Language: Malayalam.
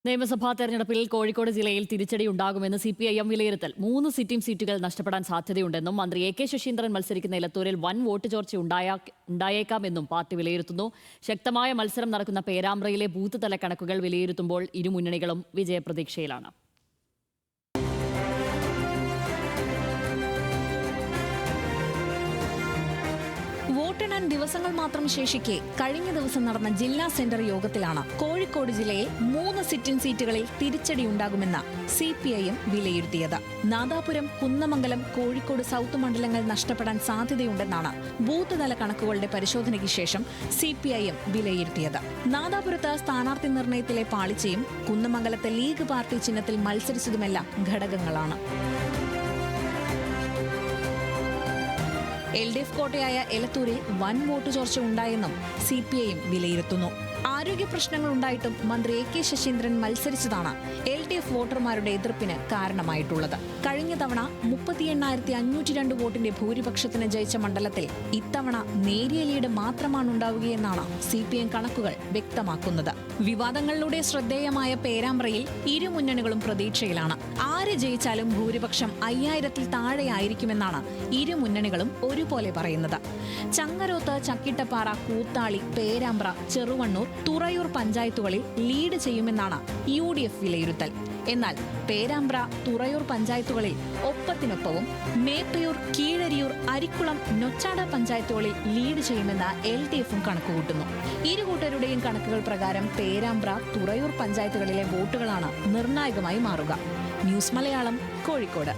നിയമസഭാ തെരഞ്ഞെടുപ്പിൽ കോഴിക്കോട് ജില്ലയിൽ തിരിച്ചടി ഉണ്ടാകുമെന്ന് CPIM വിലയിരുത്തൽ. 3 സിറ്റിംഗ് സീറ്റുകൾ നഷ്ടപ്പെടാൻ സാധ്യതയുണ്ടെന്നും മന്ത്രി AK ശശീന്ദ്രൻ മത്സരിക്കുന്ന എലത്തൂരിൽ വൻ വോട്ട് ചോർച്ച ഉണ്ടായേക്കാമെന്നും പാർട്ടി വിലയിരുത്തുന്നു. ശക്തമായ മത്സരം നടക്കുന്ന പേരാമ്പ്രയിലെ ബൂത്ത് തല കണക്കുകൾ വിലയിരുത്തുമ്പോൾ ഇരുമുന്നണികളും വിജയപ്രതീക്ഷയിലാണ്. വോട്ടെണ്ണാൻ ദിവസങ്ങൾ മാത്രം ശേഷിക്കെ കഴിഞ്ഞ ദിവസം നടന്ന ജില്ലാ സെന്റർ യോഗത്തിലാണ് കോഴിക്കോട് ജില്ലയിൽ 3 സിറ്റിംഗ് സീറ്റുകളിൽ തിരിച്ചടിയുണ്ടാകുമെന്ന് CPIM വിലയിരുത്തിയത്. നാദാപുരം, കുന്നമംഗലം, കോഴിക്കോട് സൗത്ത് മണ്ഡലങ്ങൾ നഷ്ടപ്പെടാൻ സാധ്യതയുണ്ടെന്നാണ് ബൂത്ത് തല കണക്കുകളുടെ പരിശോധനയ്ക്ക് ശേഷം CPIM വിലയിരുത്തിയത്. നാദാപുരത്ത് സ്ഥാനാർത്ഥി നിർണയത്തിലെ പാളിച്ചയും കുന്നമംഗലത്തെ ലീഗ് പാർട്ടി ചിഹ്നത്തിൽ മത്സരിച്ചതുമെല്ലാം ഘടകങ്ങളാണ്. LDF കോട്ടയായ എലത്തൂരിൽ വൻ വോട്ട് ചോർച്ച ഉണ്ടായെന്നും CPIM വിലയിരുത്തുന്നു. ആരോഗ്യ പ്രശ്നങ്ങൾ ഉണ്ടായിട്ടും മന്ത്രി AK ശശീന്ദ്രൻ മത്സരിച്ചതാണ് LDF വോട്ടർമാരുടെ എതിർപ്പിന് കാരണമായിട്ടുള്ളത്. കഴിഞ്ഞ തവണ 38,502 വോട്ടിന്റെ ഭൂരിപക്ഷത്തിന് ജയിച്ച മണ്ഡലത്തിൽ ഇത്തവണ നേരിയ ലീഡ് മാത്രമാണ് ഉണ്ടാവുകയെന്നാണ് CPIM കണക്കുകൾ വ്യക്തമാക്കുന്നത്. വിവാദങ്ങളിലൂടെ ശ്രദ്ധേയമായ പേരാമ്പ്രയിൽ ഇരു മുന്നണികളും പ്രതീക്ഷയിലാണ്. ആര് ജയിച്ചാലും ഭൂരിപക്ഷം 5000-ൽ താഴെയായിരിക്കുമെന്നാണ് ഇരു മുന്നണികളും ഒരുപോലെ പറയുന്നത്. ചങ്ങരോത്ത്, ചക്കിട്ടപ്പാറ, കൂത്താളി, പേരാമ്പ്ര, ചെറുവണ്ണൂർ, തുറയൂർ പഞ്ചായത്തുകളിൽ ലീഡ് ചെയ്യുമെന്നാണ് UDF വിലയിരുത്തൽ. എന്നാൽ പേരാമ്പ്ര, തുറയൂർ പഞ്ചായത്തുകളിൽ ഒപ്പത്തിനൊപ്പവും മേപ്പയൂർ, കീഴരിയൂർ, അരിക്കുളം, നൊച്ചാട പഞ്ചായത്തുകളിൽ ലീഡ് ചെയ്യുമെന്ന് LDFും കണക്കുകൂട്ടുന്നു. ഇരുകൂട്ടരുടെയും കണക്കുകൾ പ്രകാരം പേരാമ്പ്ര, തുറയൂർ പഞ്ചായത്തുകളിലെ വോട്ടുകളാണ് നിർണായകമായി മാറുക. ന്യൂസ് മലയാളം, കോഴിക്കോട്.